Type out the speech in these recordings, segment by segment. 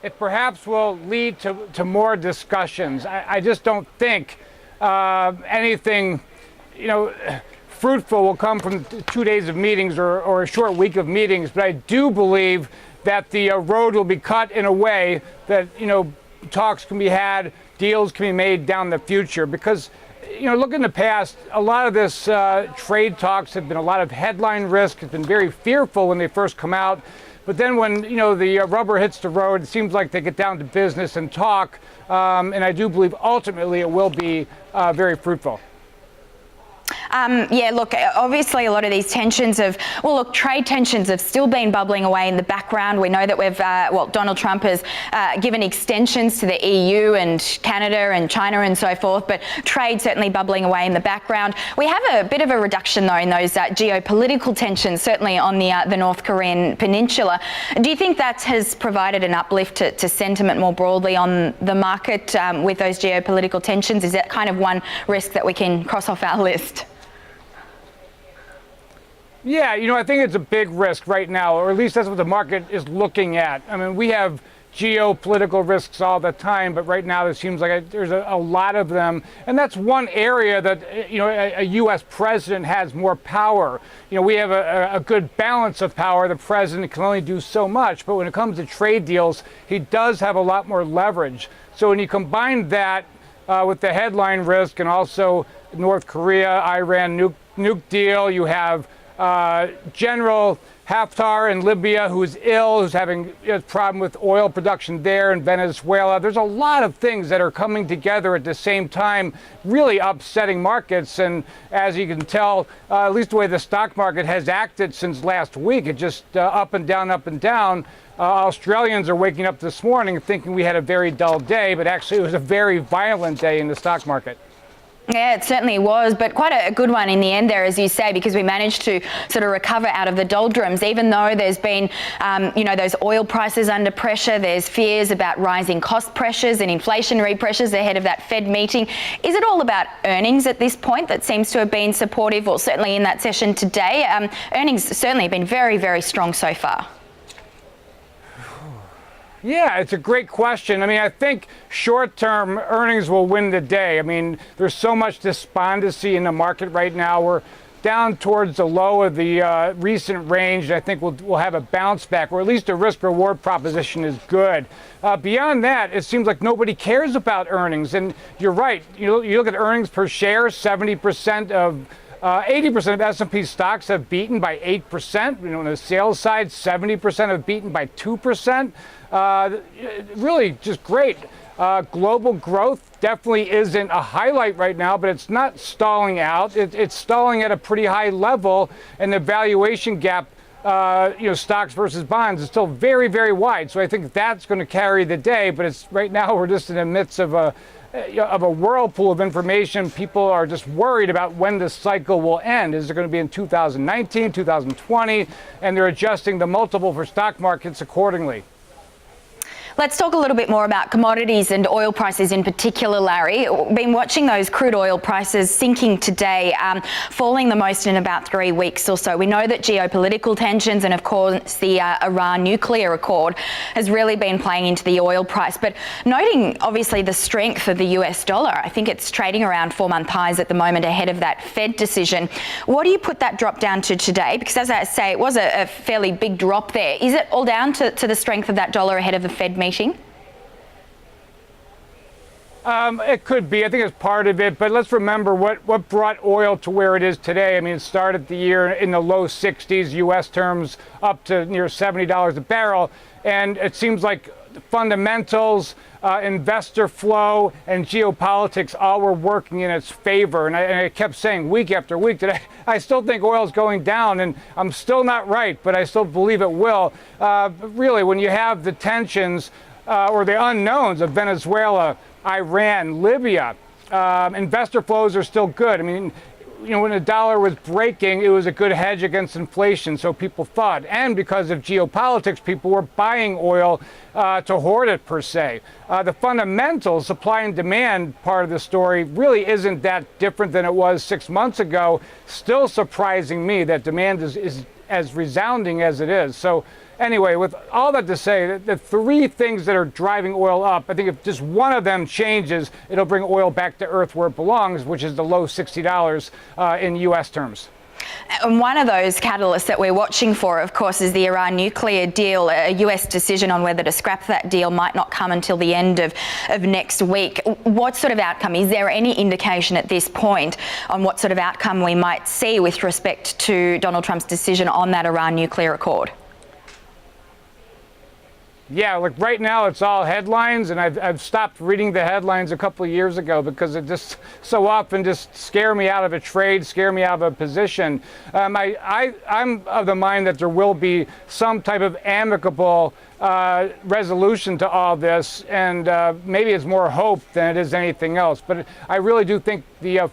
it perhaps will lead to more discussions. I just don't think anything, fruitful will come from 2 days of meetings or a short week of meetings. But I do believe that the road will be cut in a way that, talks can be had, deals can be made down the future. Because, look in the past, a lot of this trade talks have been a lot of headline risk. It's been very fearful when they first come out. But then when, the rubber hits the road, it seems like they get down to business and talk. And I do believe ultimately it will be very fruitful. Yeah, look, obviously a lot of these tensions trade tensions have still been bubbling away in the background. We know that Donald Trump has given extensions to the EU and Canada and China and so forth, but trade certainly bubbling away in the background. We have a bit of a reduction, though, in those geopolitical tensions, certainly on the North Korean peninsula. Do you think that has provided an uplift to sentiment more broadly on the market with those geopolitical tensions? Is that kind of one risk that we can cross off our list? Yeah, I think it's a big risk right now, or at least that's what the market is looking at. I mean, we have geopolitical risks all the time, but right now it seems like there's a lot of them. And that's one area that, a U.S. president has more power. We have a good balance of power. The president can only do so much, but when it comes to trade deals, he does have a lot more leverage. So when you combine that with the headline risk and also North Korea, Iran nuke deal, you have General Haftar in Libya, who's ill, who's having a problem with oil production there in Venezuela. There's a lot of things that are coming together at the same time, really upsetting markets. And as you can tell, at least the way the stock market has acted since last week, it just up and down, up and down. Australians are waking up this morning thinking we had a very dull day, but actually it was a very violent day in the stock market. Yeah, it certainly was, but quite a good one in the end there, as you say, because we managed to sort of recover out of the doldrums, even though there's been, those oil prices under pressure. There's fears about rising cost pressures and inflationary pressures ahead of that Fed meeting. Is it all about earnings at this point that seems to have been supportive, or certainly in that session today? Earnings certainly have been very, very strong so far. Yeah, it's a great question. I mean, I think short-term earnings will win the day. I mean, there's so much despondency in the market right now. We're down towards the low of the recent range. I think we'll have a bounce back, or at least the risk-reward proposition is good. Beyond that, it seems like nobody cares about earnings. And you're right. You look at earnings per share, 80% of S&P stocks have beaten by 8%. On the sales side, 70% have beaten by 2%. Really just great. Global growth definitely isn't a highlight right now, but it's not stalling out. It's stalling at a pretty high level, and the valuation gap, stocks versus bonds is still very, very wide. So I think that's going to carry the day. But right now we're just in the midst of a whirlpool of information. People are just worried about when this cycle will end. Is it going to be in 2019, 2020? And they're adjusting the multiple for stock markets accordingly. Let's talk a little bit more about commodities and oil prices in particular, Larry. We've been watching those crude oil prices sinking today, falling the most in about 3 weeks or so. We know that geopolitical tensions and, of course, the Iran nuclear accord has really been playing into the oil price. But noting, obviously, the strength of the US dollar, I think it's trading around 4-month highs at the moment ahead of that Fed decision. What do you put that drop down to today? Because, as I say, it was a fairly big drop there. Is it all down to the strength of that dollar ahead of the Fed meeting? It could be. I think it's part of it. But let's remember what brought oil to where it is today. I mean, it started the year in the low 60s, U.S. terms, up to near $70 a barrel. And it seems like fundamentals, investor flow, and geopolitics all were working in its favor. And I kept saying week after week that I still think oil is going down, and I'm still not right, but I still believe it will. But really, when you have the tensions or the unknowns of Venezuela, Iran, Libya, investor flows are still good. I mean, when the dollar was breaking, it was a good hedge against inflation, so people thought. And because of geopolitics, people were buying oil to hoard it, per se. The fundamentals, supply and demand part of the story really isn't that different than it was 6 months ago. Still surprising me that demand is as resounding as it is. So anyway, with all that to say, the three things that are driving oil up, I think if just one of them changes, it'll bring oil back to earth where it belongs, which is the low $60 in U.S. terms. And one of those catalysts that we're watching for, of course, is the Iran nuclear deal. A US decision on whether to scrap that deal might not come until the end of next week. What sort of outcome? Is there any indication at this point on what sort of outcome we might see with respect to Donald Trump's decision on that Iran nuclear accord? Yeah, like right now it's all headlines, and I've stopped reading the headlines a couple of years ago because it just so often just scare me out of a trade, scare me out of a position. I'm of the mind that there will be some type of amicable resolution to all this, and maybe it's more hope than it is anything else. But I really do think the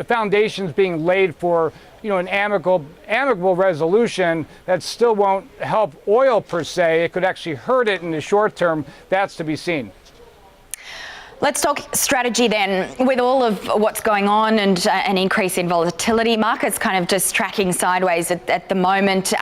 foundation's being laid for an amicable resolution that still won't help oil per se. It could actually hurt it in the short term. That's to be seen. Let's talk strategy then. With all of what's going on and an increase in volatility, markets kind of just tracking sideways at the moment,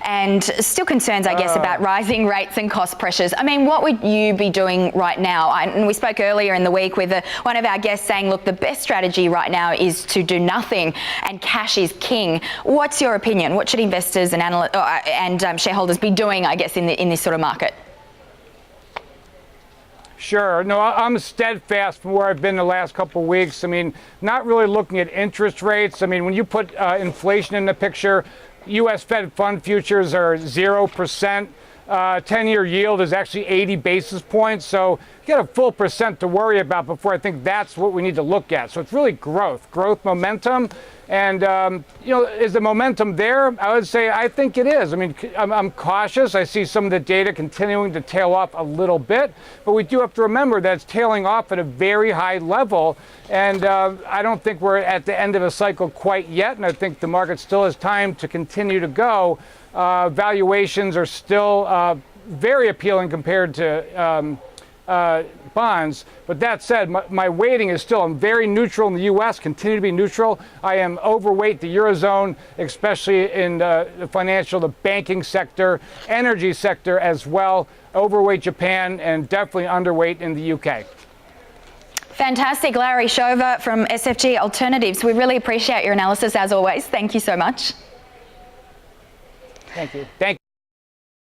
and still concerns, I guess, about rising rates and cost pressures. I mean, what would you be doing right now? And we spoke earlier in the week with one of our guests saying, look, the best strategy right now is to do nothing and cash is king. What's your opinion? What should investors and analysts and shareholders be doing, I guess, in this sort of market? Sure. No, I'm steadfast from where I've been the last couple of weeks. I mean, not really looking at interest rates. I mean, when you put inflation in the picture, U.S. Fed fund futures are 0%. 10-year yield is actually 80 basis points. So you got a full percent to worry about before I think that's what we need to look at. So it's really growth momentum. And, is the momentum there? I would say I think it is. I mean, I'm cautious. I see some of the data continuing to tail off a little bit, but we do have to remember that it's tailing off at a very high level. And I don't think we're at the end of a cycle quite yet. And I think the market still has time to continue to go. Valuations are still very appealing compared to bonds. But that said, my weighting is still, I'm very neutral in the U.S., continue to be neutral. I am overweight the Eurozone, especially in the financial, the banking sector, energy sector as well, overweight Japan, and definitely underweight in the UK. Fantastic. Larry Shover from SFG Alternatives. We really appreciate your analysis as always. Thank you so much. Thank you.